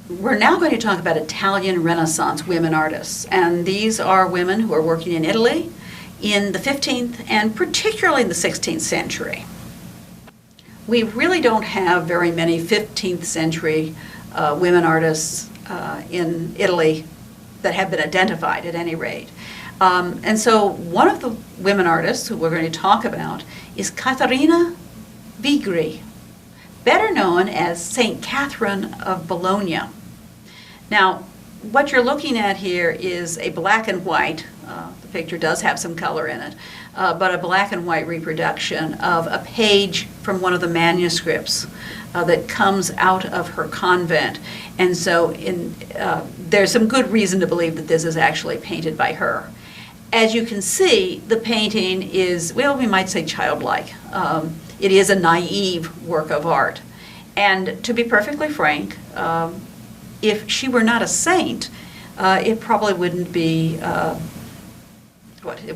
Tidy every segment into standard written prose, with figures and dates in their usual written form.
We're now going to talk about Italian Renaissance women artists, and these are women who are working in Italy in the 15th and particularly in the 16th century. We really don't have very many 15th century women artists in Italy that have been identified at any rate. And so one of the women artists who we're going to talk about is CataIina Vigri, better known as Saint Catherine of Bologna. Now, what you're looking at here is a black and white, the picture does have some color in it, but a black and white reproduction of a page from one of the manuscripts that comes out of her convent. And so there's some good reason to believe that this is actually painted by her. As you can see, the painting is, well, we might say childlike. It is a naive work of art. And to be perfectly frank, if she were not a saint, it probably wouldn't be, it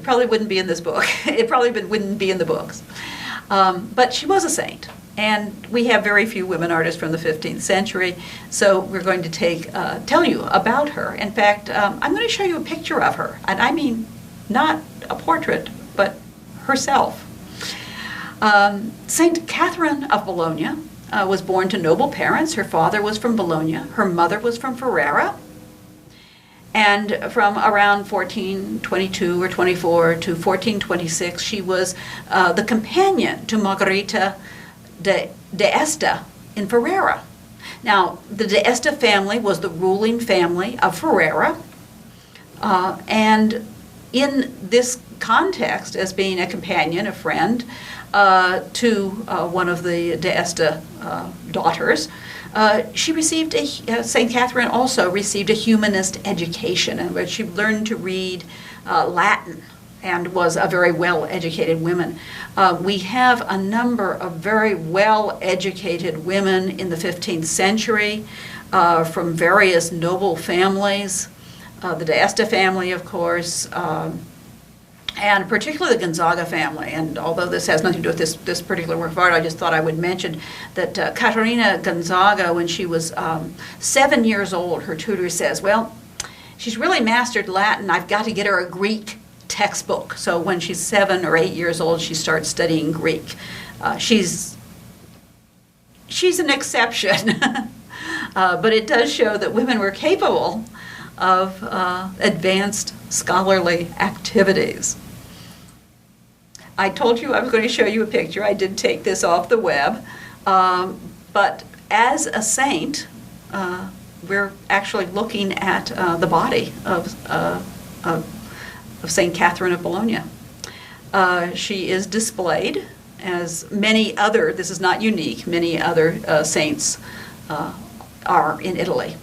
probably wouldn't be in this book. It probably wouldn't be in the books. But she was a saint. And we have very few women artists from the 15th century, so we're going to tell you about her. In fact, I'm going to show you a picture of her. And I mean, not a portrait, but herself. Saint Catherine of Bologna was born to noble parents. Her father was from Bologna. Her mother was from Ferrara. And from around 1422 or 24 to 1426, she was the companion to Margherita d'Este in Ferrara. Now, the d'Este family was the ruling family of Ferrara. And in this context, as being a companion, a friend, to one of the d'Este daughters, she received St. Catherine also received a humanist education in which she learned to read Latin and was a very well-educated woman. We have a number of very well-educated women in the 15th century from various noble families, the d'Este family, of course, and particularly the Gonzaga family. And although this has nothing to do with this particular work of art, I just thought I would mention that Caterina Gonzaga, when she was 7 years old, her tutor says, well, she's really mastered Latin, I've got to get her a Greek textbook. So when she's 7 or 8 years old, she starts studying Greek. She's an exception, but it does show that women were capable of advanced scholarly activities. I told you I was going to show you a picture. I did take this off the web, but as a saint, we're actually looking at the body of St. Catherine of Bologna. She is displayed as many other, this is not unique, many other saints are in Italy.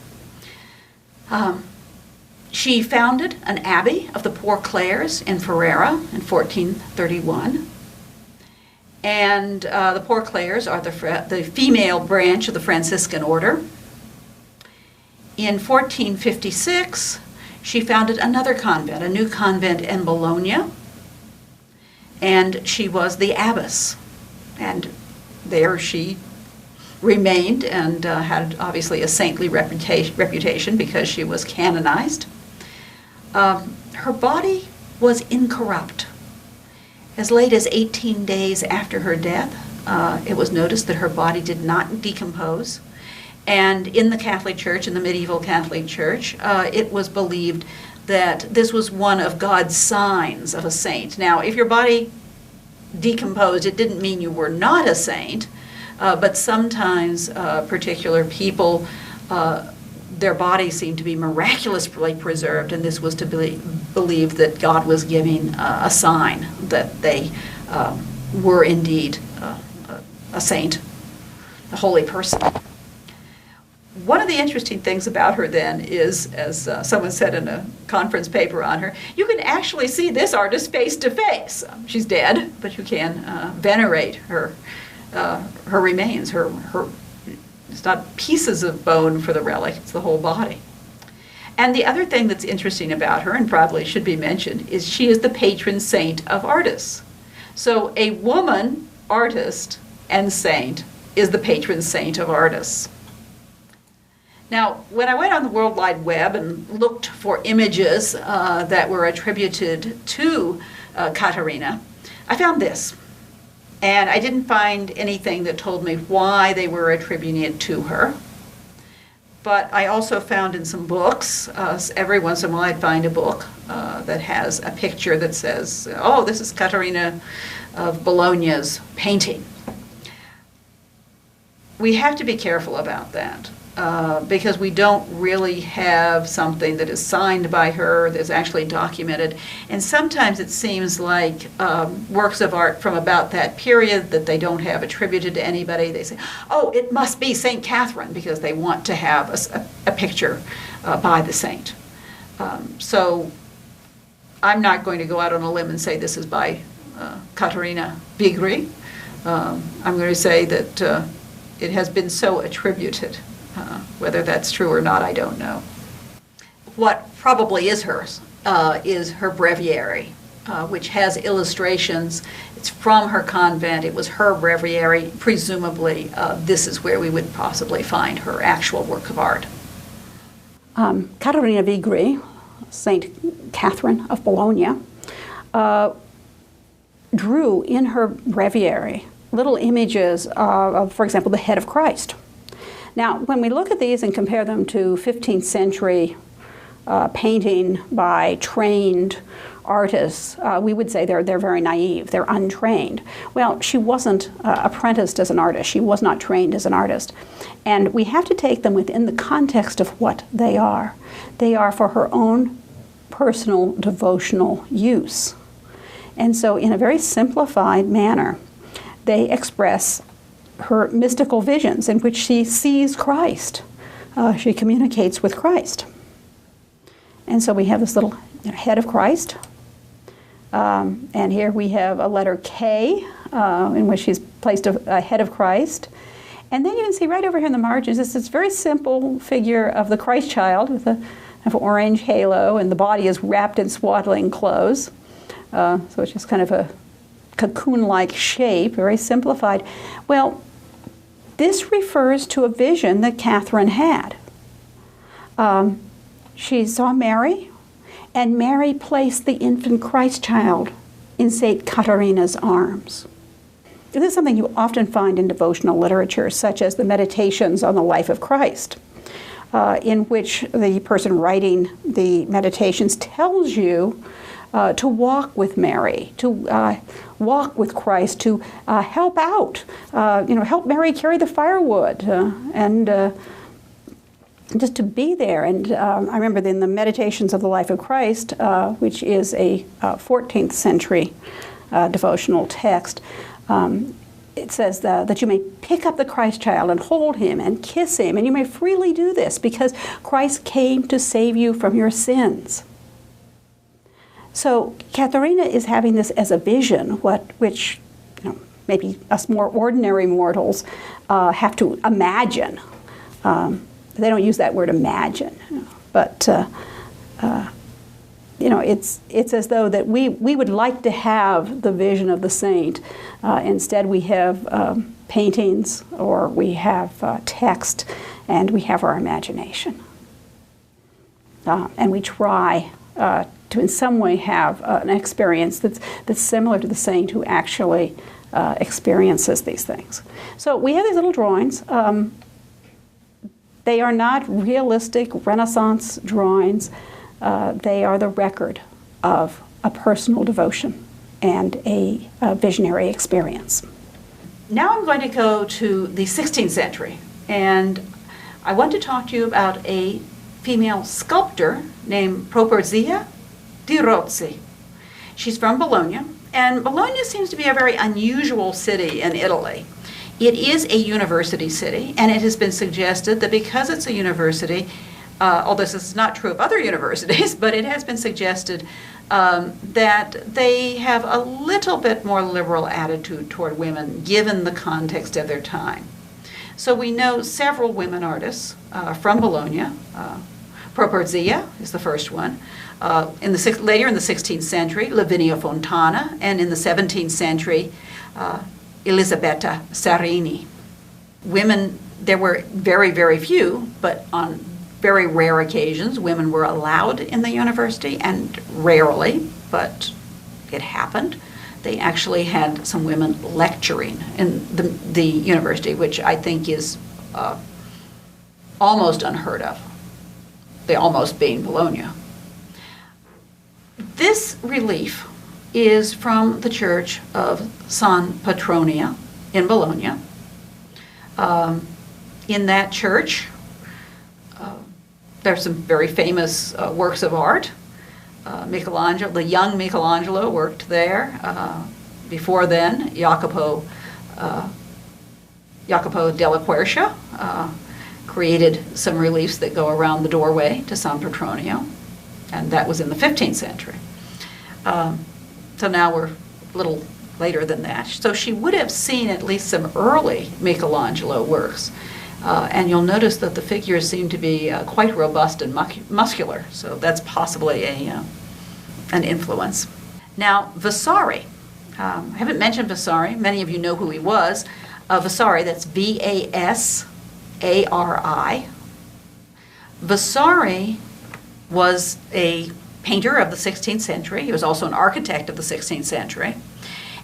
She founded an abbey of the Poor Clares in Ferrara in 1431. And the Poor Clares are the female branch of the Franciscan order. In 1456, she founded another convent, a new convent in Bologna, and she was the abbess. And there she remained and had obviously a saintly reputation because she was canonized. Her body was incorrupt. As late as 18 days after her death, it was noticed that her body did not decompose. And in the Catholic Church, in the medieval Catholic Church, it was believed that this was one of God's signs of a saint. Now, if your body decomposed, it didn't mean you were not a saint, but sometimes particular people, their bodies seemed to be miraculously preserved, and this was to be believed that God was giving a sign that they were indeed a saint, a holy person. One of the interesting things about her then is, as someone said in a conference paper on her, you can actually see this artist face to face. She's dead, but you can venerate her remains. It's not pieces of bone for the relic, it's the whole body. And the other thing that's interesting about her, and probably should be mentioned, is she is the patron saint of artists. So a woman artist and saint is the patron saint of artists. Now, when I went on the World Wide Web and looked for images that were attributed to CataIina, I found this. And I didn't find anything that told me why they were attributing it to her. But I also found in some books, every once in a while I'd find a book that has a picture that says, oh, this is CataIina of Bologna's painting. We have to be careful about that because we don't really have something that is signed by her, that's actually documented. And sometimes it seems like works of art from about that period that they don't have attributed to anybody. They say, oh, it must be St. Catherine, because they want to have a picture by the saint. So I'm not going to go out on a limb and say this is by CataIina Vigri. I'm going to say that it has been so attributed. Whether that's true or not, I don't know. What probably is hers is her breviary, which has illustrations. It's from her convent. It was her breviary. Presumably, this is where we would possibly find her actual work of art. CataIina Vigri, St. Catherine of Bologna, drew in her breviary little images of, for example, the head of Christ. Now, when we look at these and compare them to 15th century painting by trained artists, we would say they're very naive, they're untrained. Well, she wasn't apprenticed as an artist. She was not trained as an artist. And we have to take them within the context of what they are. They are for her own personal devotional use. And so in a very simplified manner, they express her mystical visions in which she sees Christ. She communicates with Christ. And so we have this little head of Christ. And here we have a letter K in which she's placed a head of Christ. And then you can see right over here in the margins, this very simple figure of the Christ child with an orange halo, and the body is wrapped in swaddling clothes. So it's just kind of a cocoon-like shape, very simplified. Well, this refers to a vision that Catherine had. She saw Mary, and Mary placed the infant Christ child in St. CataIina's arms. This is something you often find in devotional literature, such as the Meditations on the Life of Christ, in which the person writing the meditations tells you to walk with Mary, to walk with Christ, to help out, help Mary carry the firewood, and just to be there. And I remember in the Meditations of the Life of Christ, which is a 14th century devotional text, it says that you may pick up the Christ child and hold him and kiss him, and you may freely do this because Christ came to save you from your sins. So CataIina is having this as a vision, which maybe us more ordinary mortals have to imagine. They don't use that word imagine, but it's as though that we would like to have the vision of the saint. Instead, we have paintings, or we have text, and we have our imagination, and we try to in some way have an experience that's similar to the saint who actually experiences these things. So we have these little drawings. They are not realistic Renaissance drawings. They are the record of a personal devotion and a visionary experience. Now I'm going to go to the 16th century, and I want to talk to you about a female sculptor named Ponencia di Rozzi. She's from Bologna, and Bologna seems to be a very unusual city in Italy. It is a university city, and it has been suggested that because it's a university, although this is not true of other universities, but it has been suggested that they have a little bit more liberal attitude toward women given the context of their time. So we know several women artists from Bologna. Ponencia is the first one. Later in the 16th century, Lavinia Fontana, and in the 17th century, Elisabetta Sarini. Women There were very, very few, but on very rare occasions, women were allowed in the university, and rarely, but it happened. They actually had some women lecturing in the university, which I think is almost unheard of, the almost being Bologna. This relief is from the Church of San Patronia in Bologna. In that church, there's some very famous works of art. Michelangelo, the young Michelangelo, worked there. Before then, Jacopo della Quercia created some reliefs that go around the doorway to San Petronio, and that was in the 15th century. So now we're a little later than that. So she would have seen at least some early Michelangelo works. And you'll notice that the figures seem to be quite robust and muscular, so that's possibly an influence. Now, Vasari. I haven't mentioned Vasari. Many of you know who he was. Vasari, that's V-A-S-A-R-I. Vasari was a painter of the 16th century. He was also an architect of the 16th century.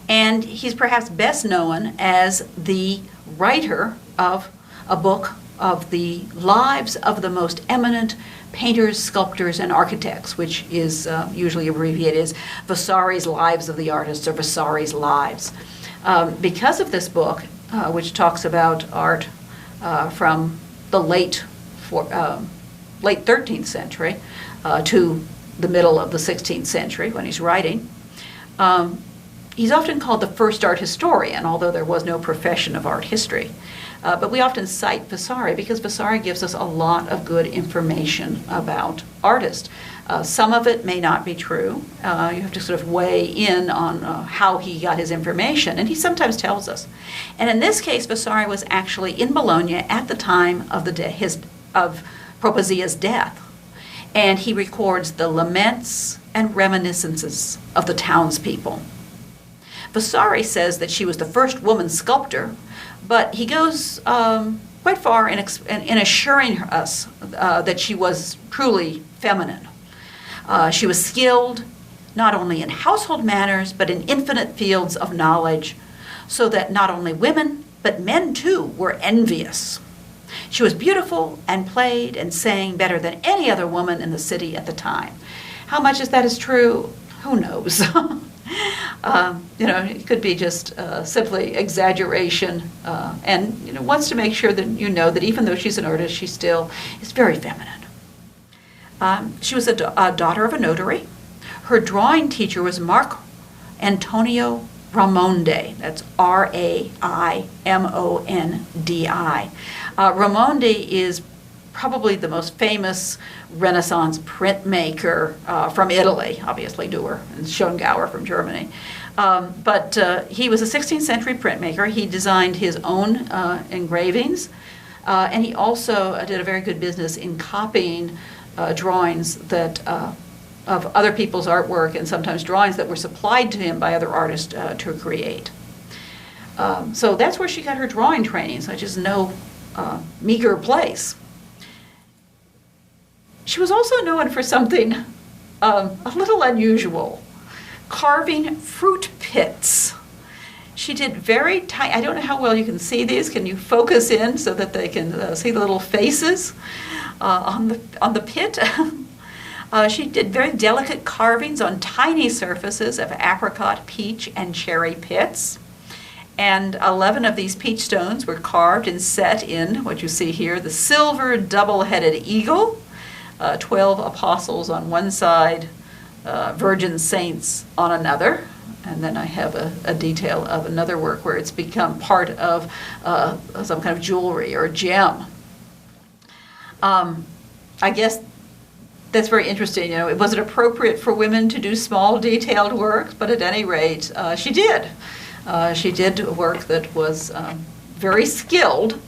And he's perhaps best known as the writer of a book of the lives of the most eminent painters, sculptors, and architects, which is usually abbreviated as Vasari's Lives of the Artists, or Vasari's Lives. Because of this book, which talks about art from the late 13th century to the middle of the 16th century when he's writing, he's often called the first art historian, although there was no profession of art history. But we often cite Vasari because Vasari gives us a lot of good information about artists. Some of it may not be true. You have to sort of weigh in on how he got his information, and he sometimes tells us. And in this case, Vasari was actually in Bologna at the time of of Propezia's death, and he records the laments and reminiscences of the townspeople. Vasari says that she was the first woman sculptor, but he goes quite far in assuring us that she was truly feminine. She was skilled not only in household manners, but in infinite fields of knowledge, so that not only women, but men too were envious. She was beautiful and played and sang better than any other woman in the city at the time. How much of that is true? Who knows? It could be just simply exaggeration, and wants to make sure that you know that even though she's an artist, she still is very feminine. She was a daughter of a notary. Her drawing teacher was Mark Antonio Raimondi. That's R-A-I-M-O-N-D-I. Raimondi is probably the most famous Renaissance printmaker from Italy, obviously Dürer and Schongauer from Germany. But he was a 16th century printmaker. He designed his own engravings, and he also did a very good business in copying drawings that of other people's artwork, and sometimes drawings that were supplied to him by other artists to create. So that's where she got her drawing training, so which is no meager place. She was also known for something a little unusual, carving fruit pits. She did very tiny, I don't know how well you can see these. Can you focus in so that they can see the little faces on the pit? She did very delicate carvings on tiny surfaces of apricot, peach, and cherry pits. And 11 of these peach stones were carved and set in what you see here, the silver double-headed eagle, 12 apostles on one side, virgin saints on another. And then I have a detail of another work where it's become part of some kind of jewelry or gem. I guess that's very interesting. It wasn't appropriate for women to do small detailed work, but at any rate, she did. She did work that was very skilled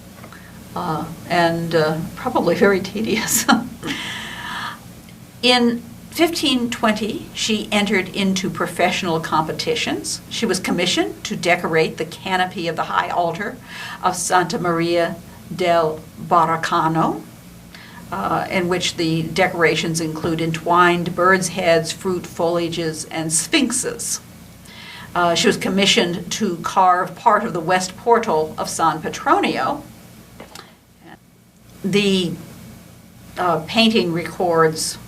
and probably very tedious. In 1520, she entered into professional competitions. She was commissioned to decorate the canopy of the high altar of Santa Maria del Baracano, in which the decorations include entwined birds' heads, fruit, foliages, and sphinxes. She was commissioned to carve part of the west portal of San Petronio. The painting records,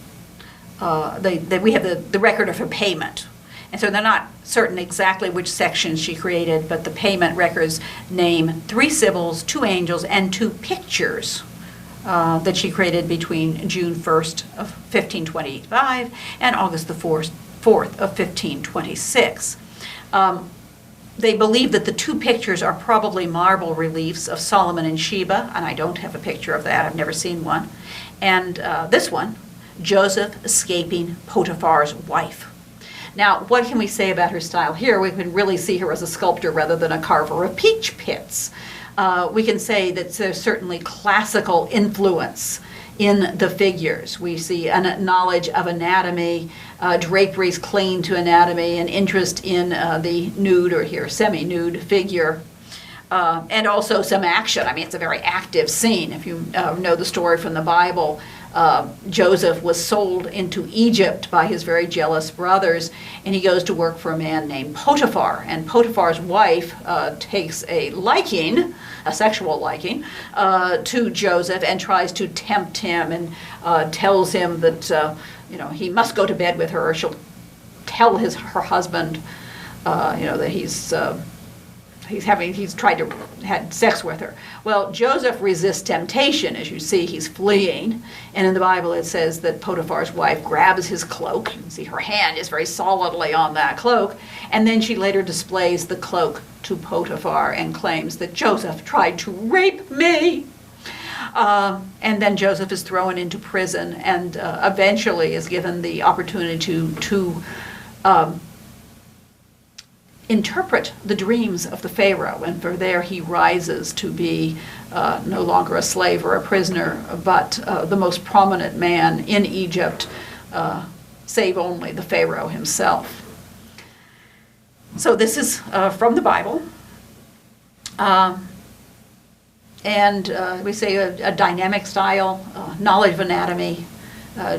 we have the record of her payment. And so they're not certain exactly which sections she created, but the payment records name 3 sibyls, 2 angels, and 2 pictures that she created between June 1st of 1525 and August the 4th of 1526. They believe that the 2 pictures are probably marble reliefs of Solomon and Sheba, and I don't have a picture of that, I've never seen one. And this one, Joseph escaping Potiphar's wife. Now, what can we say about her style here? We can really see her as a sculptor rather than a carver of peach pits. We can say that there's certainly classical influence in the figures. We see a knowledge of anatomy, draperies clinging to anatomy, an interest in the nude or here semi-nude figure, and also some action. I mean, it's a very active scene. If you know the story from the Bible, Joseph was sold into Egypt by his very jealous brothers, and he goes to work for a man named Potiphar. And Potiphar's wife takes a liking, a sexual liking, to Joseph and tries to tempt him and tells him that he must go to bed with her, or she'll tell her husband that he's tried to had sex with her. Well, Joseph resists temptation. As you see, he's fleeing. And in the Bible, it says that Potiphar's wife grabs his cloak. You can see her hand is very solidly on that cloak. And then she later displays the cloak to Potiphar and claims that Joseph tried to rape me. And then Joseph is thrown into prison and eventually is given the opportunity to interpret the dreams of the Pharaoh, and for there he rises to be no longer a slave or a prisoner, but the most prominent man in Egypt, save only the Pharaoh himself. So this is from the Bible, and we say a dynamic style, knowledge of anatomy,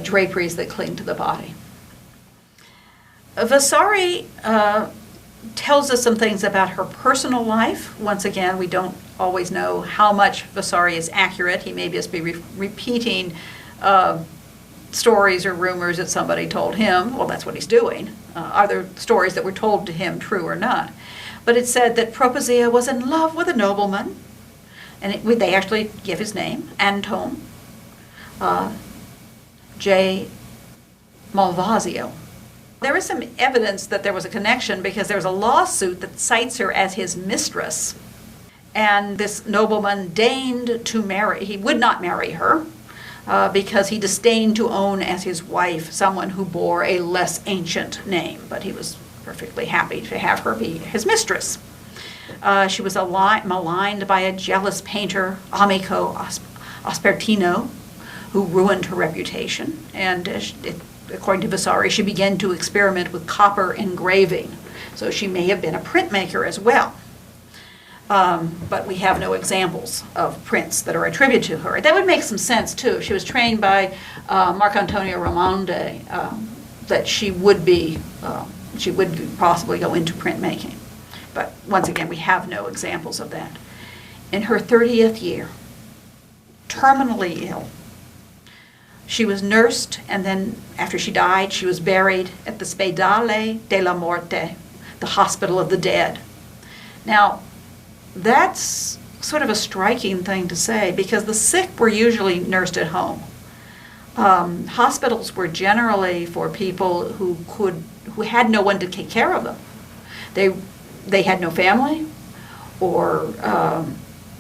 draperies that cling to the body. Vasari tells us some things about her personal life. Once again, we don't always know how much Vasari is accurate. He may just be repeating stories or rumors that somebody told him. Well, that's what he's doing. Are there stories that were told to him true or not? But it said that Propecia was in love with a nobleman, and they actually give his name, Anton J. Malvasio. There is some evidence that there was a connection because there's a lawsuit that cites her as his mistress. And this nobleman deigned to marry, he would not marry her because he disdained to own as his wife someone who bore a less ancient name, but he was perfectly happy to have her be his mistress. She was maligned by a jealous painter, Amico Aspertino, who ruined her reputation, and according to Vasari, she began to experiment with copper engraving. So she may have been a printmaker as well. But we have no examples of prints that are attributed to her. That would make some sense, too. She was trained by Marcantonio Raimondi that she would possibly go into printmaking. But once again, we have no examples of that. In her 30th year, terminally ill, she was nursed, and then after she died, she was buried at the Spedale della Morte, the hospital of the dead. Now, that's sort of a striking thing to say because the sick were usually nursed at home. Hospitals were generally for people who had no one to take care of them. They had no family, or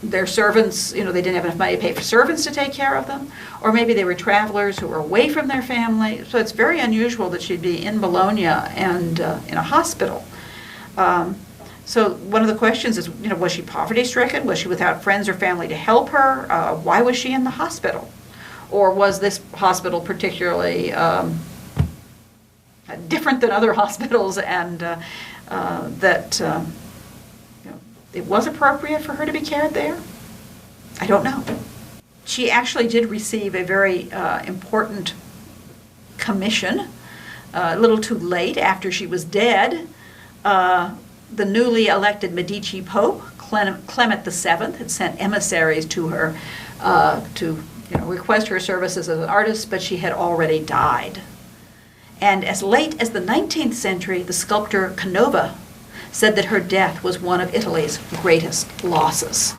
their servants, they didn't have enough money to pay for servants to take care of them, or maybe they were travelers who were away from their family. So it's very unusual that she'd be in Bologna and in a hospital. So one of the questions is, was she poverty-stricken? Was she without friends or family to help her? Why was she in the hospital? Or was this hospital particularly different than other hospitals, and that it was appropriate for her to be cared there? I don't know. She actually did receive a very important commission a little too late after she was dead. The newly elected Medici Pope, Clement VII, had sent emissaries to her to request her services as an artist, but she had already died. And as late as the 19th century, the sculptor Canova said that her death was one of Italy's greatest losses.